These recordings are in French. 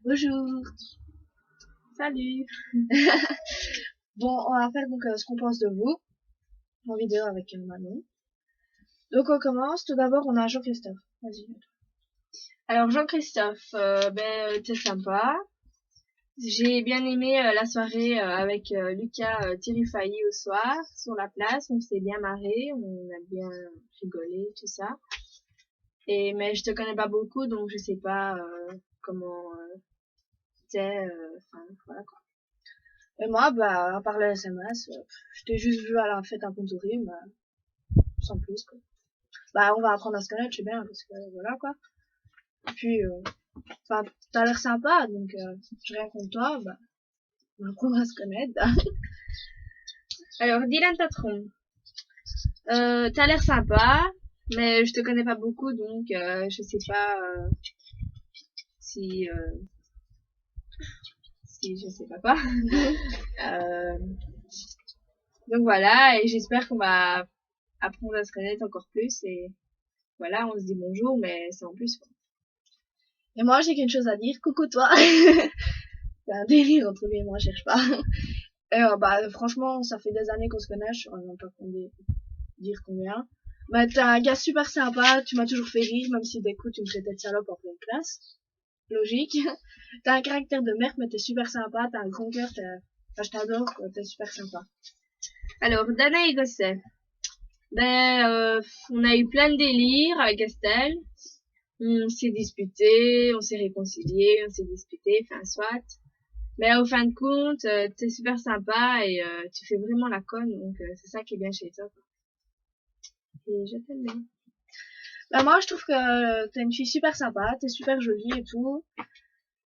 Bonjour. Salut. Bon, on va faire donc ce qu'on pense de vous en vidéo avec Manon. Donc on commence. Tout d'abord, on a Jean-Christophe. Vas-y. Alors Jean-Christophe, t'es sympa. J'ai bien aimé la soirée avec Lucas Tirifai au soir sur la place. On s'est bien marré, on a bien rigolé, tout ça. Mais je te connais pas beaucoup, donc je sais pas comment t'es. Enfin voilà quoi. Et moi, à part le SMS, je t'ai juste vu à la fête à Pontoré, sans plus quoi. On va apprendre à se connaître, je sais bien, parce que voilà quoi. Et puis, t'as l'air sympa, donc j'ai rien contre toi, on va apprendre à se connaître. Alors Dylan Tatron, t'as l'air sympa, mais je te connais pas beaucoup, donc je sais pas si je sais pas quoi. Donc voilà, et j'espère qu'on va apprendre à se connaître encore plus, et voilà, on se dit bonjour, mais c'est en plus quoi. Et moi, j'ai quelque chose à dire. Coucou toi. C'est un délire entre lui et moi, je cherche pas. Et franchement, ça fait des années qu'on se connaît, je saurais même pas dire combien. T'es un gars super sympa, tu m'as toujours fait rire, même si des coups tu me traitais de salope en pleine classe. Logique. T'as un caractère de merde, mais t'es super sympa, t'as un grand cœur, je t'adore, quoi, t'es super sympa. Alors, Dana et Gosset. On a eu plein de délires avec Estelle. On s'est disputé, on s'est réconcilié, on s'est disputé, enfin soit. Mais au fin de compte, t'es super sympa et tu fais vraiment la conne, donc c'est ça qui est bien chez toi, quoi. Et je t'aime bien. Moi, je trouve que t'es une fille super sympa, t'es super jolie et tout.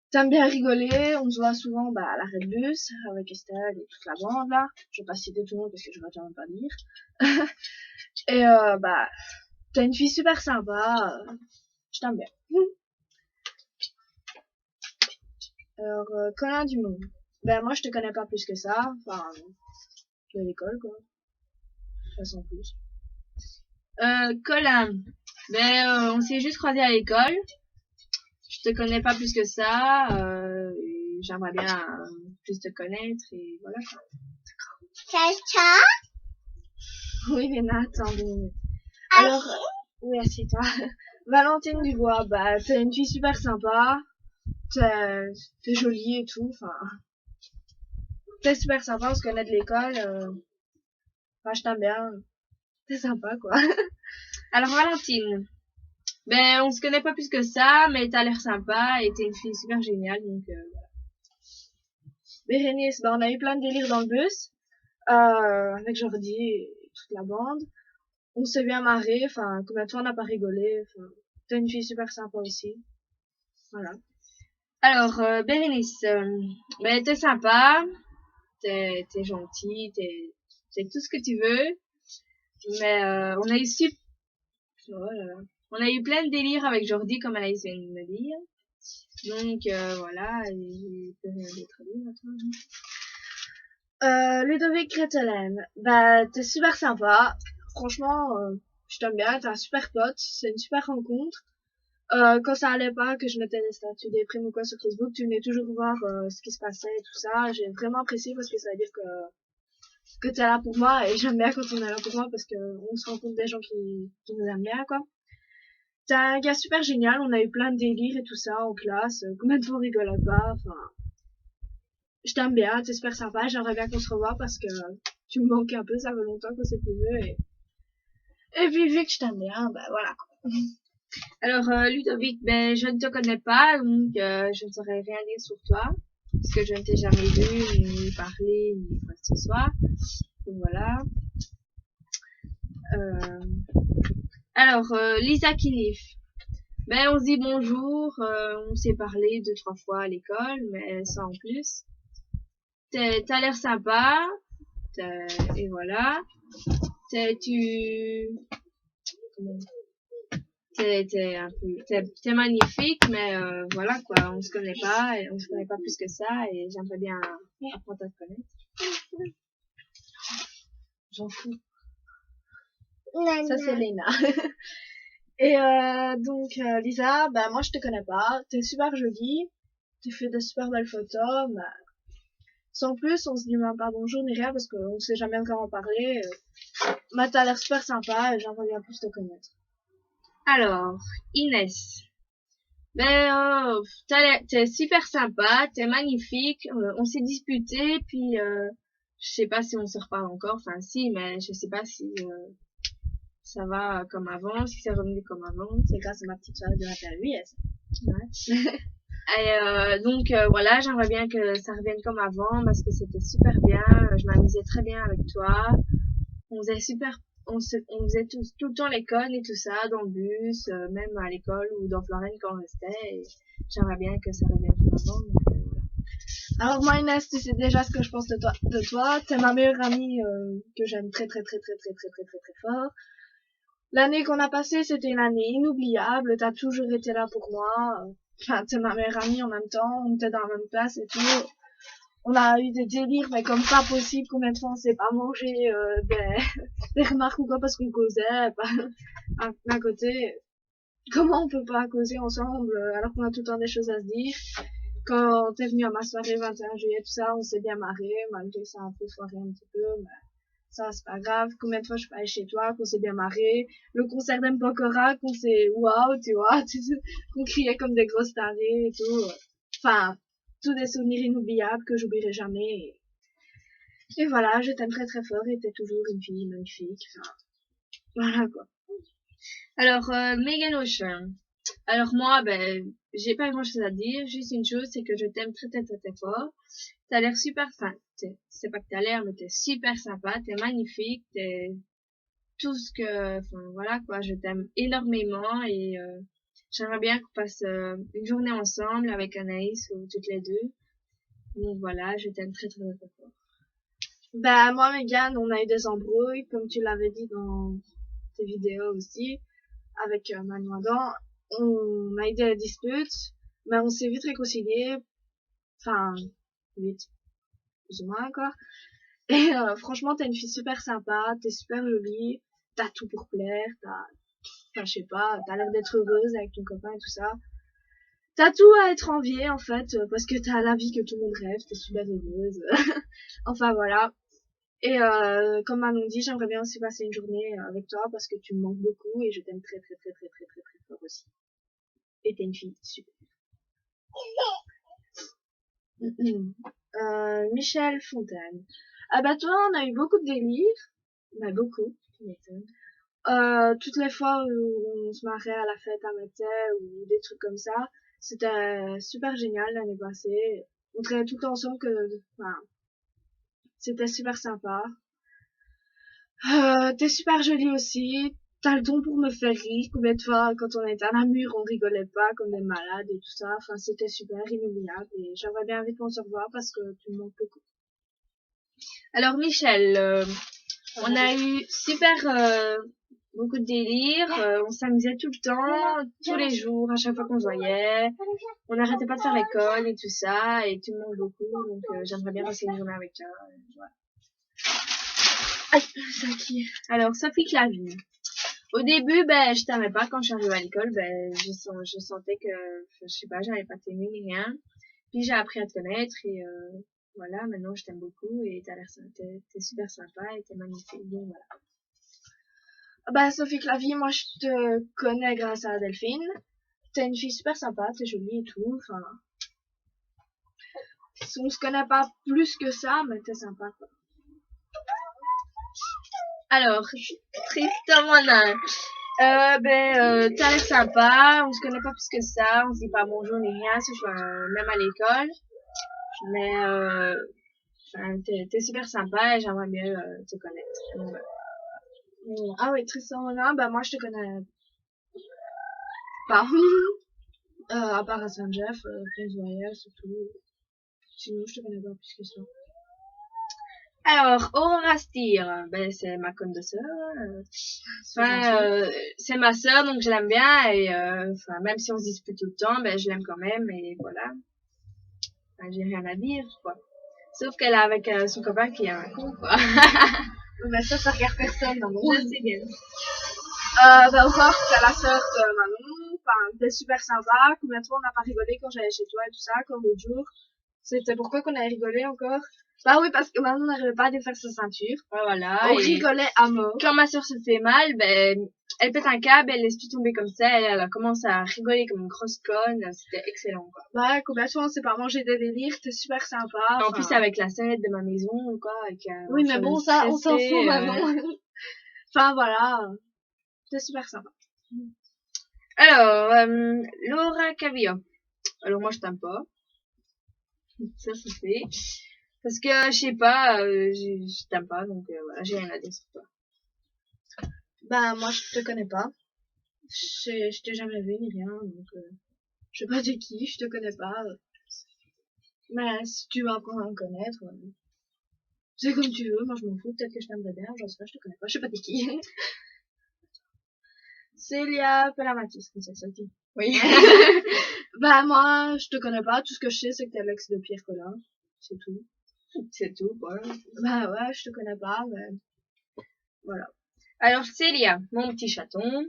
T'aimes bien rigoler, on se voit souvent à l'arrêt de bus avec Estelle et toute la bande là. Je vais pas citer tout le monde parce que je vais même pas dire. Et t'es une fille super sympa, je t'aime bien. Alors, Colin Dumont. Moi je te connais pas plus que ça, de l'école quoi. Pas sans plus. Colin, on s'est juste croisés à l'école. Je te connais pas plus que ça. J'aimerais bien plus te connaître et voilà quoi. Chacha. Oui, Léna, attends 2 minutes. Alors, oui, assieds-toi. Valentine Dubois, t'es une fille super sympa. T'es jolie et tout, t'es super sympa, on se connaît de l'école. Je t'aime bien. T'es sympa, quoi. Alors Valentine, on se connaît pas plus que ça, mais t'as l'air sympa et t'es une fille super géniale, donc voilà. Bérénice, on a eu plein de délires dans le bus, avec Jordi et toute la bande. On s'est bien marré, combien de fois on n'a pas rigolé, t'es une fille super sympa aussi. Voilà. Alors, Bérénice, t'es sympa, t'es gentille, t'es tout ce que tu veux, mais on a eu on a eu plein de délires avec Jordi, comme Anaïs vient de me dire. Donc voilà, et j'ai plus rien d'autre à dire à toi. Ludovic Cretelem, t'es super sympa. Franchement, je t'aime bien, t'es un super pote, c'est une super rencontre. Quand ça allait pas, que je mettais des statuts des primes ou quoi sur Facebook, tu venais toujours voir ce qui se passait et tout ça. J'ai vraiment apprécié parce que ça veut dire que t'es là pour moi et j'aime bien quand on est là pour moi parce que on se rencontre des gens qui nous aiment bien, quoi. T'es un gars super génial, on a eu plein de délires et tout ça en classe. Combien de fois on rigolait pas, je t'aime bien, t'es super sympa, j'aimerais bien qu'on se revoie parce que tu me manques un peu, ça fait longtemps qu'on s'est plus vu et puis vu que je t'aime bien, voilà quoi. Alors Ludovic, je ne te connais pas, donc je ne saurais rien dire sur toi, parce que je ne t'ai jamais vu, ni parlé, ni quoi que ce soit. Donc voilà. Alors Lisa Kinif. On se dit bonjour, on s'est parlé 2-3 fois à l'école, mais sans en plus. T'as l'air sympa, et voilà. T'es magnifique, mais voilà quoi, on se connaît pas, et on se connaît pas plus que ça, et j'aimerais bien apprendre à te connaître. J'en fous. Nana. Ça c'est Léna. Et donc Lisa, moi je te connais pas, t'es super jolie. tu fais de super belles photos, bah, sans plus, on se dit même pas bonjour ni rien parce qu'on sait jamais vraiment parler. Bah, t'as l'air super sympa et j'aimerais bien plus te connaître. Alors, Inès. Ben, t'es super sympa, t'es magnifique, on s'est disputé, puis je sais pas si on se reparle encore, enfin si, mais je sais pas si ça va comme avant, si c'est revenu comme avant. C'est grâce à ma petite soirée de 21 juillet, ça. Ouais. Et donc voilà, j'aimerais bien que ça revienne comme avant parce que c'était super bien, je m'amusais très bien avec toi, on faisait tout le temps les connes et tout ça dans le bus, même à l'école ou dans Florène quand on restait, et j'aimerais bien que ça revienne comme avant. Donc, voilà. Alors moi Inès, tu sais déjà ce que je pense de toi. T'es ma meilleure amie que j'aime très fort. L'année qu'on a passée, c'était une année inoubliable. T'as toujours été là pour moi. Enfin, t'es ma meilleure amie en même temps. On était dans la même classe et tout. On a eu des délires, mais comme pas possible. Combien de fois on s'est pas mangé des remarques ou quoi parce qu'on causait d'un côté. Comment on peut pas causer ensemble alors qu'on a tout le temps des choses à se dire. Quand t'es venu à ma soirée 21 juillet, tout ça, on s'est bien marré, malgré que ça a un peu foiré un petit peu, mais ça, c'est pas grave. Combien de fois je suis pas allée chez toi, qu'on s'est bien marré. Le concert d'Mpokora, qu'on s'est, waouh, tu vois, qu'on criait comme des grosses tarés et tout. Enfin, tous des souvenirs inoubliables que j'oublierai jamais. Et voilà, je t'aime très fort et t'es toujours une fille magnifique. Enfin, voilà, quoi. Alors, Megan Ocean. Alors moi, ben, j'ai pas grand chose à dire, juste une chose, c'est que je t'aime très fort. T'as l'air super, enfin, c'est pas que t'as l'air, mais t'es super sympa, t'es magnifique, t'es tout ce que, enfin, voilà, quoi, je t'aime énormément et, j'aimerais bien qu'on passe une journée ensemble avec Anaïs ou toutes les deux. Donc voilà, je t'aime très fort. Bah, moi, Megan, on a eu des embrouilles, comme tu l'avais dit dans tes vidéos aussi, avec Manu Adam. On a eu des disputes, mais on s'est vite réconciliés. Enfin, vite, plus ou moins, quoi. Et franchement, t'es une fille super sympa, t'es super jolie, t'as tout pour plaire, enfin, je sais pas, t'as l'air d'être heureuse avec ton copain et tout ça. T'as tout à être enviée, en fait, parce que t'as la vie que tout le monde rêve, t'es super heureuse. Enfin, voilà. Et comme Manon dit, j'aimerais bien aussi passer une journée avec toi parce que tu me manques beaucoup et je t'aime très fort aussi. Et t'es une fille super. Michel Fontaine. Ah bah toi, on a eu beaucoup de délires. Bah beaucoup, tu m'étonnes. Toutes les fois où on se marrait à la fête à Mété ou des trucs comme ça, c'était super génial l'année passée. On travaillait tout le temps ensemble enfin, c'était super sympa. T'es super jolie aussi. T'as le don pour me faire rire. Combien de fois, quand on était à la mur, on rigolait pas comme des malades et tout ça. Enfin, c'était super inoubliable et j'aimerais bien vite qu'on se revoie parce que tu me manques beaucoup. Alors Michel, on a eu super beaucoup de délires, on s'amusait tout le temps, tous les jours, à chaque fois qu'on se voyait. On n'arrêtait pas de faire l'école et tout ça, et tu me manques beaucoup, donc j'aimerais bien passer une journée avec toi. Voilà. Aïe, ça qui. Alors Sophie Clavie. Au début, ben, je t'aimais pas quand je suis arrivée à l'école, ben, je sentais que, je sais pas, j'allais pas t'aimer ni rien. Puis j'ai appris à te connaître et voilà, maintenant je t'aime beaucoup et t'es super sympa et t'es magnifique, donc voilà. Bah, Sophie Clavie, moi je te connais grâce à Delphine. T'es une fille super sympa, t'es jolie et tout, enfin. On se connaît pas plus que ça, mais t'es sympa, quoi. Alors, Tristan Monin. T'as l'air sympa, on se connaît pas plus que ça, on se dit pas bonjour ni rien, même à l'école. Mais, t'es super sympa et j'aimerais bien te connaître. Donc, voilà. Ah oui, Tristan Monin, bah moi je te connais pas. À part à Saint-Jeff, Prince Royal, surtout. Sinon, je te connais pas plus que ça. Alors, Aurora Steer, ben, c'est ma conne de sœur. C'est ma sœur, donc je l'aime bien, et, même si on se dispute tout le temps, ben, je l'aime quand même, et voilà. Enfin, j'ai rien à dire, quoi. Sauf qu'elle est avec son copain qui est un con, quoi. Mais ça regarde personne, non? Je sais bien. Aurore, c'est la sœur de Manon, enfin, t'es super sympa. Combien de fois on n'a pas rigolé quand j'allais chez toi et tout ça, comme l'autre jour. C'était pourquoi qu'on avait rigolé encore? Bah oui, parce que maintenant on n'arrivait pas à défaire sa ceinture. Ouais, voilà. On et rigolait à mort. quand ma soeur se fait mal, ben, elle pète un câble, elle laisse tout tomber comme ça, elle a commencé à rigoler comme une grosse conne, c'était excellent, quoi. Bah, combien de fois on s'est pas mangé des délires, t'es super sympa. En enfin. plus, avec la sonnette de ma maison, quoi, avec Oui, mais bon, ça, on s'en fout maintenant. Enfin, voilà. T'es super sympa. Alors, Laura Cavia. Alors, moi, je t'aime pas. Ça, c'est fait. Parce que, je sais pas, je t'aime pas, donc voilà, j'ai rien à dire sur toi. Bah, moi, je te connais pas. Je t'ai jamais vu ni rien, donc je sais pas t'es qui, je te connais pas. Mais si tu veux apprendre à me connaître, c'est comme tu veux, moi je m'en fous, peut-être que je t'aimerais bien, j'en sais pas, je te connais pas, je sais pas t'es qui. Célia Pelamatis, comme ça dit. Oui. Bah, moi, je te connais pas, tout ce que je sais, c'est que t'es l'ex de Pierre Collin. C'est tout. C'est tout, quoi. Bah ouais, je te connais pas, mais voilà. Alors, Célia, mon petit chaton.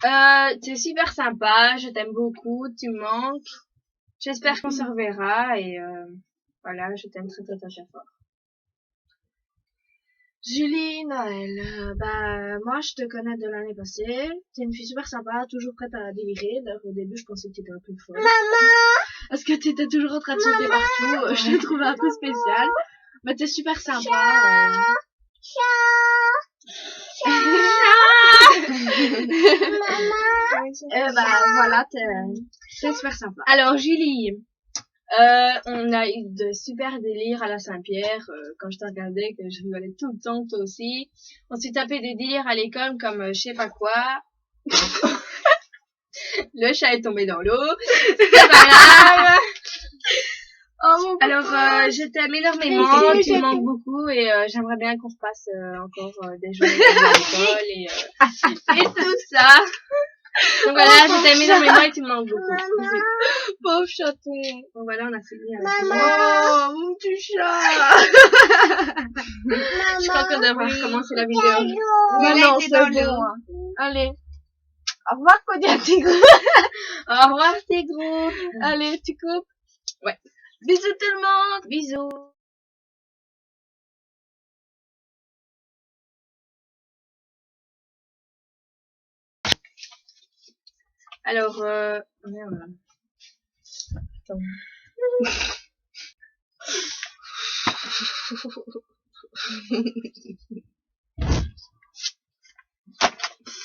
T'es super sympa, je t'aime beaucoup, tu me manques. J'espère qu'on se reverra et voilà, je t'aime très très très très fort. Julie Noël, bah moi je te connais de l'année passée. T'es une fille super sympa, toujours prête à délirer. D'ailleurs au début je pensais que t'étais un peu folle. Parce que t'étais toujours en train de sauter partout. Je te trouvais un peu spéciale. Mais t'es super sympa. Bah voilà, t'es super sympa. Alors Julie, on a eu de super délires à la Saint-Pierre quand je te regardais, que je rigolais tout le temps, toi aussi. On s'est tapé des délires à l'école comme je sais pas quoi. Le chat est tombé dans l'eau. C'est pas grave. Oh, alors je t'aime énormément, tu me manques beaucoup et j'aimerais bien qu'on repasse encore des journées à l'école et tout ça. Donc voilà, je t'aime énormément et tu me manques beaucoup. pauvre chaton. Donc voilà, on a fini avec Oh, mon petit chat. Je crois qu'on devrait recommencer la vidéo. Maintenant, c'est bon. Allez. Au revoir, Claudia Tigre. Au revoir, tes gros. Allez, tu coupes? Ouais. Bisous tout le monde. Bisous. Alors, merde. Attends.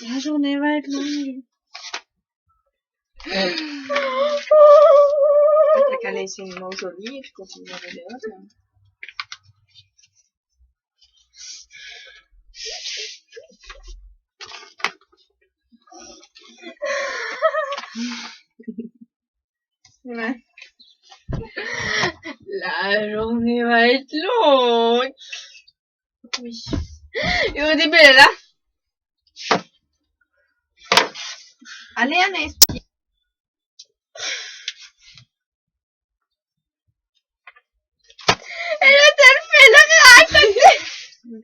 La journée va être longue. T'as qu'à laisser une main au lit et je continue la vidéo. Ouais. La journée va être longue. Oui. Et au début, elle est là. Allez, Annès. Et là, elle fait le rat à côté.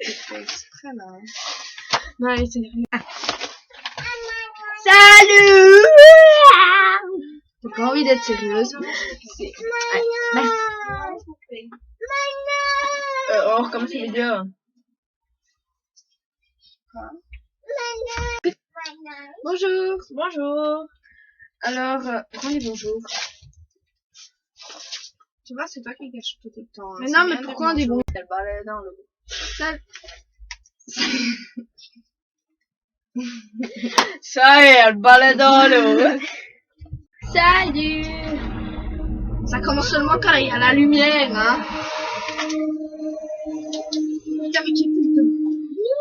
C'est fait exprès, là. Non, c'est Salut. T'as pas envie d'être sérieuse? Ouais, merci. On recommence la vidéo. Bonjour. Bonjour. Alors, Prends les bonjours. Tu vois, c'est toi qui gâche tout le temps. mais non, mais pourquoi on dit bonjour? Elle balait dans le... Ça y est, elle balade dans l'eau. Salut. Ça commence seulement quand il y a la lumière, hein.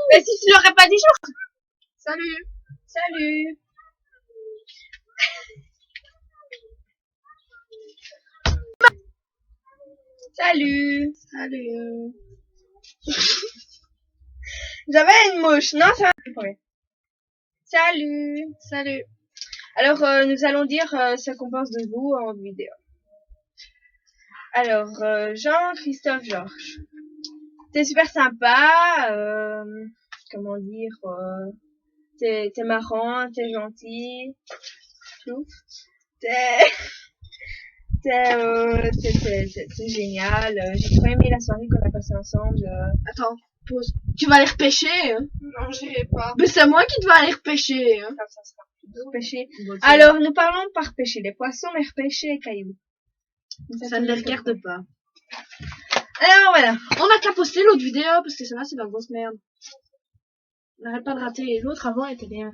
Mais si tu l'aurais pas dit, je... Salut. Salut. Salut. Salut. J'avais une mouche. Non, ça va. Salut. Salut. Alors, nous allons dire ce qu'on pense de vous en vidéo. Alors, Jean-Christophe Georges. T'es super sympa. Comment dire, t'es marrant, t'es gentil. Flou. C'est génial. J'ai trop aimé la soirée qu'on a passée ensemble. Attends, pause. Tu vas aller repêcher, hein? Non, j'irai pas. Mais c'est moi qui te vais aller repêcher, hein? Ça sera plutôt pêcher. Bon, Alors, nous parlons par pêcher les poissons, mais repêcher les cailloux. ça ne les regarde pas. Alors, voilà. On a qu'à poster l'autre vidéo, parce que celle-là, c'est de la grosse merde. On n'arrête pas de rater. L'autre avant était bien.